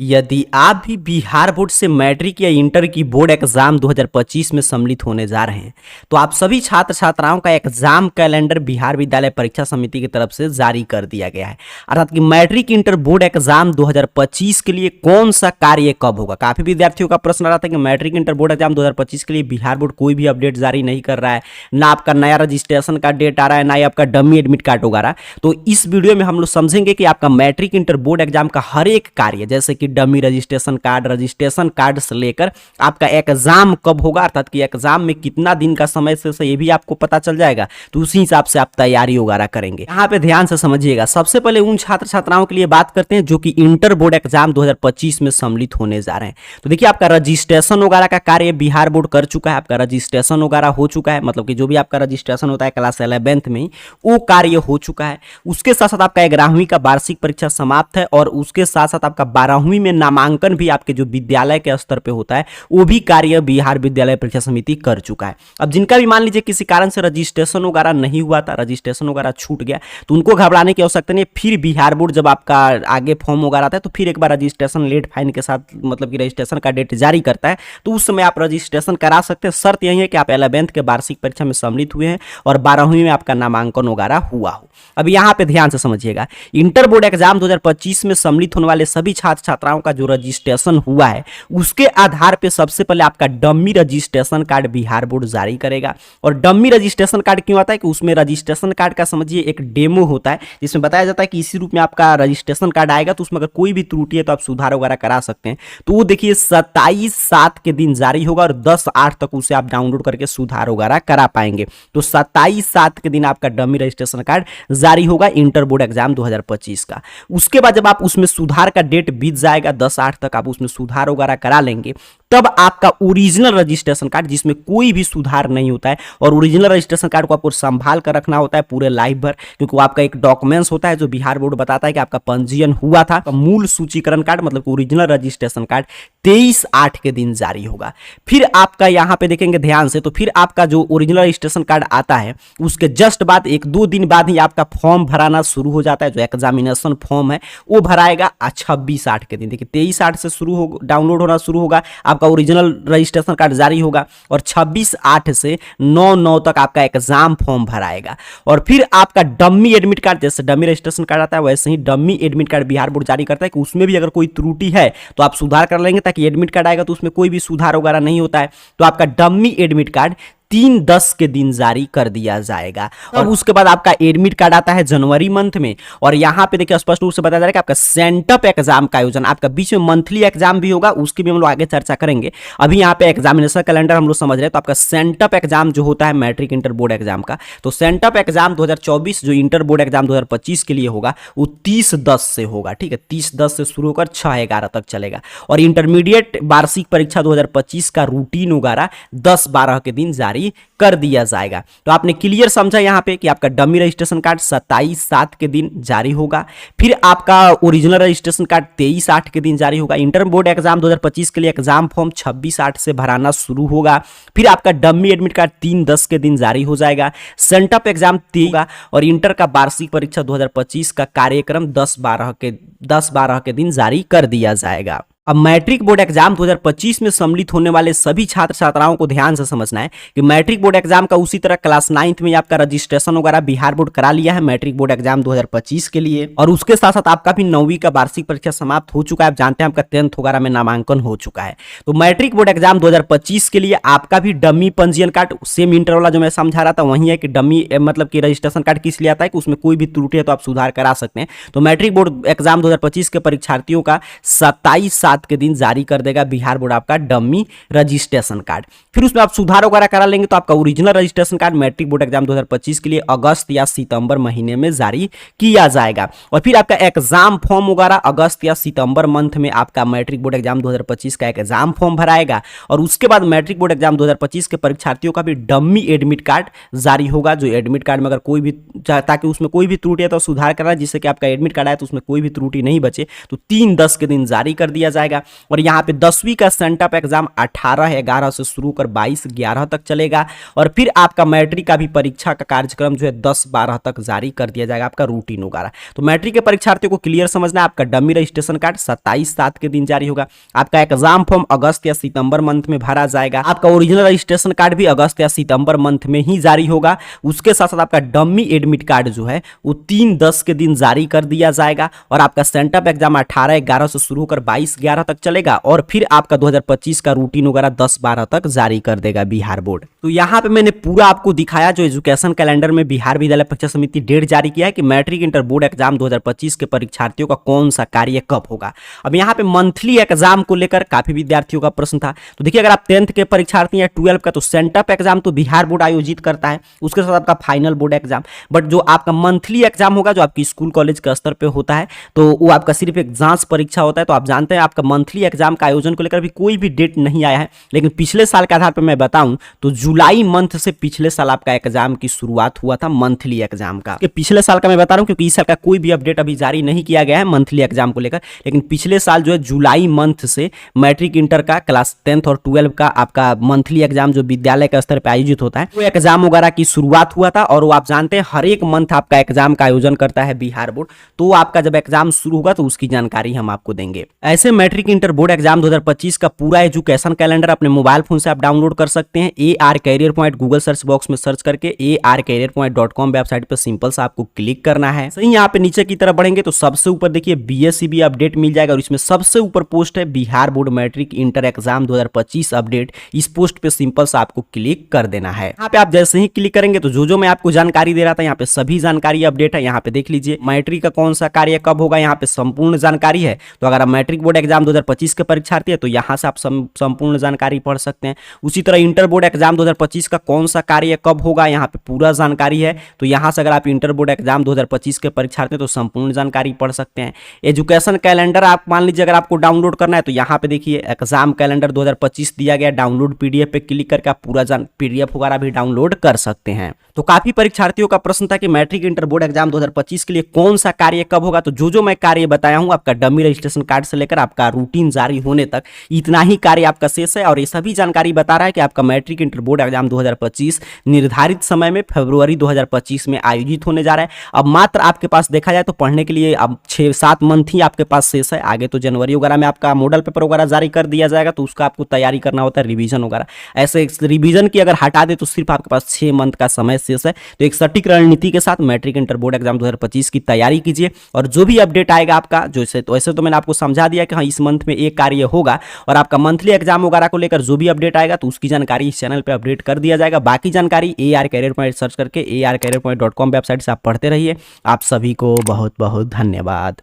यदि आप भी बिहार बोर्ड से मैट्रिक या इंटर की बोर्ड एग्जाम 2025 में सम्मिलित होने जा रहे हैं तो आप सभी छात्र छात्राओं का एग्जाम कैलेंडर बिहार विद्यालय परीक्षा समिति की तरफ से जारी कर दिया गया है। अर्थात कि मैट्रिक इंटर बोर्ड एग्जाम 2025 के लिए कौन सा कार्य कब होगा। काफी विद्यार्थियों का प्रश्न आ रहा था कि मैट्रिक इंटर बोर्ड एग्जाम 2025 के लिए बिहार बोर्ड कोई भी अपडेट जारी नहीं कर रहा है, ना आपका नया रजिस्ट्रेशन का डेट आ रहा है, ना ही आपका डमी एडमिट कार्ड वगैरह। तो इस वीडियो में हम लोग समझेंगे कि आपका मैट्रिक इंटर बोर्ड एग्जाम का हर एक कार्य, जैसे कि डमी रजिस्ट्रेशन कार्ड से लेकर आपका एग्जाम कब होगा, अर्थात कि एग्जाम में कितना दिन का समय से ये भी आपको पता चल जाएगा। तो उसी हिसाब से आप तैयारी वगैरह करेंगे। यहाँ पे ध्यान से समझिएगा। सबसे पहले उन छात्र छात्राओं के लिए बात करते हैं जो कि इंटर बोर्ड एग्जाम 2025 में सम्मिलित होने जा रहे हैं। तो देखिए, आपका रजिस्ट्रेशन वगैरह का कार्य बिहार बोर्ड कर चुका है। आपका रजिस्ट्रेशन वगैरह हो चुका है, मतलब कि जो भी आपका रजिस्ट्रेशन होता है क्लास 11th में वो कार्य हो चुका है। उसके साथ साथ आपका 11वीं का वार्षिक परीक्षा समाप्त है और उसके साथ साथ आपका 12वीं में नामांकन भी आपके जो विद्यालय के स्तर पे होता है वो भी कार्य बिहार विद्यालय परीक्षा समिति कर चुका है। अब जिनका भी मान लीजिए किसी कारण से रजिस्ट्रेशन वगैरह नहीं हुआ था, रजिस्ट्रेशन वगैरह छूट गया, तो उनको घबराने की आवश्यकता नहीं। फिर बिहार बोर्ड जब आपका आगे फॉर्म वगैरह आता है तो फिर एक बार रजिस्ट्रेशन लेट फाइन के साथ, मतलब कि रजिस्ट्रेशन का डेट जारी करता है, तो उस समय आप रजिस्ट्रेशन करा सकते हैं। शर्त यही है कि आप 11th के वार्षिक परीक्षा में सम्मिलित हुए हैं और 12वीं में आपका नामांकन वगैरह हुआ हो। अब यहाँ पे ध्यान से समझिएगा, इंटर बोर्ड एग्जाम 2025 में सम्मिलित होने वाले सभी छात्र छात्राओं का जो रजिस्ट्रेशन हुआ है उसके आधार पे सबसे पहले आपका dummy registration card Bihar board जारी करेगा। और डमी रजिस्ट्रेशन कार्ड क्यों आता है कि उसमें रजिस्ट्रेशन कार्ड का समझिए एक डेमो होता है जिसमें बताया जाता है कि इसी रूप में आपका रजिस्ट्रेशन कार्ड आएगा, तो उसमें अगर कोई भी त्रुटि है तो आप सुधार वगैरह करा सकते हैं। तो वो देखिए 27/7 के दिन जारी होगा और 10/8 तक उसे आप डाउनलोड करके सुधार वगैरह करा पाएंगे। तो 27/7 के दिन आपका डमी रजिस्ट्रेशन कार्ड जारी होगा इंटर बोर्ड एग्जाम 2025 का। उसके बाद जब आप उसमें सुधार का डेट बीत जाएगा, 10/8 तक आप उसमें सुधार वगैरह करा लेंगे, तब आपका ओरिजिनल रजिस्ट्रेशन कार्ड जिसमें कोई भी सुधार नहीं होता है, और ओरिजिनल रजिस्ट्रेशन कार्ड को आपको संभाल कर रखना होता है पूरे लाइफ भर, क्योंकि वो आपका एक डॉक्यूमेंट्स होता है जो बिहार बोर्ड बताता है कि आपका पंजीयन हुआ था। मूल सूचीकरण कार्ड मतलब ओरिजिनल रजिस्ट्रेशन कार्ड 23/8 के दिन जारी होगा। फिर आपका यहाँ पे देखेंगे ध्यान से, तो फिर आपका जो ओरिजिनल रजिस्ट्रेशन कार्ड आता है उसके जस्ट बाद 1-2 दिन बाद ही आपका फॉर्म भराना शुरू हो जाता है। जो एग्जामिनेशन फॉर्म है वो भराएगा 26/8 के दिन। देखिए 23/8 से शुरू हो, डाउनलोड होना शुरू होगा, आपका ओरिजिनल रजिस्ट्रेशन कार्ड जारी होगा और 26/8 से 9/9 तक आपका एग्जाम फॉर्म भराएगा। और फिर आपका डमी एडमिट कार्ड, जैसे डमी रजिस्ट्रेशन कार्ड आता है वैसे ही dummy admit card Bihar board जारी करता है कि उसमें भी अगर कोई त्रुटि है तो आप सुधार कर लेंगे, ताकि एडमिट कार्ड आएगा तो उसमें कोई भी सुधार वगैरह नहीं होता है। तो आपका डमी एडमिट कार्ड 3/10 के दिन जारी कर दिया जाएगा। और उसके बाद आपका एडमिट कार्ड आता है जनवरी मंथ में, और यहाँ पे देखिए स्पष्ट रूप से बताया जा रहा है कि आपका सेंटअप एग्जाम का आयोजन, आपका बीच में मंथली एग्जाम भी होगा, उसकी भी हम लोग आगे चर्चा करेंगे। अभी यहाँ पे एग्जामिनेशन कैलेंडर हम लोग समझ रहे हैं। तो आपका सेंटअप एग्जाम जो होता है मैट्रिक इंटर बोर्ड एग्जाम का, तो सेंटअप एग्जाम 2024 जो इंटर बोर्ड एग्जाम 2025 के लिए होगा वो 30/10 से होगा। ठीक है, 30/10 से शुरू होकर 6/11 तक चलेगा। और इंटरमीडिएट वार्षिक परीक्षा 2025 का रूटीन वगैरह 10/12 के दिन जारी कर दिया जाएगा। तो आपने क्लियर समझा यहाँ पे कि आपका डमी रजिस्ट्रेशन कार्ड 27/7 के दिन जारी होगा। फिर आपका ओरिजिनल रजिस्ट्रेशन कार्ड 23/8 के दिन जारी होगा। इंटर बोर्ड एग्जाम 2025 के लिए एग्जाम फॉर्म 26/8 से भराना शुरू होगा। फिर आपका डमी एडमिट कार्ड 3/10 के दिन जारी हो जाएगा। सेंटअप एग्जाम 3 होगा और इंटर का वार्षिक परीक्षा 2025 का कार्यक्रम 10/12 के दिन जारी कर दिया जाएगा। अब मैट्रिक बोर्ड एग्जाम 2025 में सम्मिलित होने वाले सभी छात्र छात्राओं को ध्यान से समझना है कि मैट्रिक बोर्ड एग्जाम का उसी तरह क्लास 9th में आपका रजिस्ट्रेशन वगैरह बिहार बोर्ड करा लिया है मैट्रिक बोर्ड एग्जाम 2025 के लिए। और उसके साथ साथ आपका भी 9वीं का वार्षिक परीक्षा समाप्त हो चुका है। आप जानते हैं आपका 10th वगैरह में नामांकन हो चुका है। तो मैट्रिक बोर्ड एग्जाम 2025 के लिए आपका भी डमी पंजीयन कार्ड, सेम इंटर वाला जो मैं समझा रहा था वही है कि डमी मतलब कि रजिस्ट्रेशन कार्ड किस लिए आता है कि उसमें कोई भी त्रुटि है तो आप सुधार करा सकते हैं। तो मैट्रिक बोर्ड एग्जाम 2025 के परीक्षार्थियों का 27/7 के दिन जारी कर देगा बिहार बोर्ड आपका डमी रजिस्ट्रेशन कार्ड। फिर उसमें आप सुधार वगैरह करा लेंगे तो आपका original registration card matric board exam 2025 के लिए अगस्त या सितंबर महीने में जारी किया जाएगा। और फिर आपका एग्जाम फॉर्म वगैरह अगस्त या सितंबर मंथ में आपका मैट्रिक बोर्ड एग्जाम 2025 का एग्जाम फॉर्म भराएगा। और उसके बाद मैट्रिक बोर्ड एग्जाम 2025 के परीक्षार्थियों का भी डमी एडमिट कार्ड जारी होगा। जो एडमिट कार्ड में अगर कोई भी, ताकि उसमें कोई भी त्रुटि है तो सुधार करना, जिससे कि आपका एडमिट कार्ड आए तो उसमें कोई भी त्रुटि नहीं बचे, तो 3/10 के दिन जारी कर दिया जाएगा। जाएगा। और यहाँ पे 10वीं का सेंटअप एग्जाम 18/11 से शुरू कर 22/11 तक चलेगा। और फिर आपका मैट्रिक का भी परीक्षा का कार्यक्रम जो है 10/12 तक जारी कर दिया जाएगा, आपका रूटीन वगैरह। तो मैट्रिक के परीक्षार्थियों को क्लियर समझना है, आपका डमी रजिस्ट्रेशन कार्ड 27/7 के दिन जारी होगा। आपका एग्जाम फॉर्म अगस्त या सितंबर मंथ में भरा जाएगा। आपका ओरिजिनल रजिस्ट्रेशन कार्ड भी अगस्त या सितंबर मंथ में ही जारी होगा। उसके साथ साथ आपका डमी एडमिट कार्ड जो है वो 3/10 के दिन जारी कर दिया जाएगा। और आपका सेंटअप एग्जाम 18/11 से शुरू होकर 22/11 तक चलेगा। और फिर आपका 2025 का रूटीन वगैरह 10/12 तक जारी कर देगा बिहार बोर्ड। तो यहाँ पे मैंने पूरा आपको दिखाया जो एजुकेशन कैलेंडर में बिहार विद्यालय परीक्षा समिति डेट जारी किया है कि मैट्रिक इंटर बोर्ड एग्जाम 2025 के परीक्षार्थियों का कौन सा कार्य कब होगा। अब यहाँ पे मंथली एग्जाम को लेकर काफी विद्यार्थियों का प्रश्न था। तो देखिए, अगर आप 10th के परीक्षार्थी या 12 का, तो सेंटअप एग्जाम तो बिहार बोर्ड आयोजित करता है, उसके साथ आपका फाइनल बोर्ड एग्जाम। बट जो आपका मंथली एग्जाम होगा जो आपकी स्कूल कॉलेज के स्तर पे होता है, तो वो आपका सिर्फ एक जांच परीक्षा होता है। तो आप जानते हैं आपका मंथली एग्जाम का आयोजन को लेकर भी कोई भी डेट नहीं आया है। लेकिन पिछले साल के आधार पर मैं बताऊं तो जुलाई मंथ से पिछले साल आपका एग्जाम की शुरुआत हुआ था मंथली एग्जाम का। पिछले साल का मैं बता रहा हूं क्योंकि इस साल का कोई भी अपडेट अभी जारी नहीं किया गया है मंथली एग्जाम को लेकर। लेकिन पिछले साल जो है जुलाई मंथ से मैट्रिक इंटर का क्लास 10th और 12 का आपका मंथली एग्जाम जो विद्यालय के स्तर पर आयोजित होता है वो एग्जाम वगैरह की शुरुआत हुआ था। और वो आप जानते हैं हर एक मंथ आपका एग्जाम का आयोजन करता है बिहार बोर्ड। तो आपका जब एग्जाम शुरू होगा तो उसकी जानकारी हम आपको देंगे। ऐसे मैट्रिक इंटर बोर्ड एग्जाम 2025 का पूरा एजुकेशन कैलेंडर अपने मोबाइल फोन से आप डाउनलोड कर सकते हैं। AR career point Google search box में सर्च करके arcareerpoint.com वेबसाइट पर सिंपल सा आपको क्लिक करना है। सही, यहाँ पे नीचे की तरफ बढ़ेंगे तो सबसे ऊपर देखिए BSCB अपडेट मिल जाएगा। और इसमें सबसे ऊपर पोस्ट है Bihar board matric inter exam 2025 update. इस पोस्ट पे सिंपल सा आपको क्लिक कर देना है। यहाँ पे आप जैसे ही क्लिक करेंगे तो जो मैं आपको जानकारी दे रहा था यहाँ पे सभी जानकारी अपडेट है। यहाँ पे देख लीजिए मैट्रिक का कौन सा कार्य कब होगा, यहाँ पे संपूर्ण जानकारी है। तो अगर आप मैट्रिक बोर्ड एग्जाम 2025 के परीक्षार्थी है तो यहाँ से आप संपूर्ण जानकारी पढ़ सकते हैं। उसी तरह इंटर बोर्ड एग्जाम 2025 का कौन सा कार्य कब होगा, यहाँ पे पूरा जानकारी है। तो यहाँ से अगर आप इंटर बोर्ड एग्जाम 2025 के परीक्षार्थी हैं तो संपूर्ण जानकारी पढ़ सकते हैं। एजुकेशन कैलेंडर आप मान लीजिए अगर आपको डाउनलोड करना है तो यहाँ पे देखिए एग्जाम कैलेंडर 2025 दिया गया, डाउनलोड PDF पे क्लिक करके आप पूरा PDF वगैरह भी डाउनलोड कर सकते हैं। तो काफी परीक्षार्थियों का प्रश्न था कि मैट्रिक इंटर बोर्ड एग्जाम 2025 के लिए कौन सा कार्य कब होगा। तो जो मैं कार्य बताया हूं आपका डमी रजिस्ट्रेशन कार्ड से लेकर आपका रूटीन जारी होने तक इतना ही कार्य आपका शेष है। और ये सभी जानकारी बता रहा है कि आपका मैट्रिक इंटर बोर्ड एग्जाम 2025 निर्धारित समय में फरवरी 2025 में आयोजित होने जा रहा है। अब मात्र आपके पास देखा जाए तो पढ़ने के लिए अब 6-7 मंथ ही आपके पास शेष है। आगे तो जनवरी वगैरह में आपका मॉडल पेपर वगैरह जारी कर दिया जाएगा, तो उसका आपको तैयारी करना होता है, रिवीजन वगैरह। ऐसे रिवीजन की अगर हटा दे तो सिर्फ आपके पास 6 मंथ का समय शेष है। तो एक सटीक रणनीति के साथ मैट्रिक इंटर बोर्ड एग्जाम 2025 की तैयारी कीजिए। और जो भी अपडेट आएगा आपका वैसे तो मैंने आपको समझा दिया कि हाँ इस मंथ में एक कार्य होगा। और आपका मंथली एग्जाम वगैरह को लेकर जो भी अपडेट आएगा तो उसकी जानकारी इस चैनल पे अपडेट कर दिया जाएगा। बाकी जानकारी AR कैरियर पॉइंट सर्च करके arcareerpoint.com वेबसाइट से आप पढ़ते रहिए। आप सभी को बहुत बहुत धन्यवाद।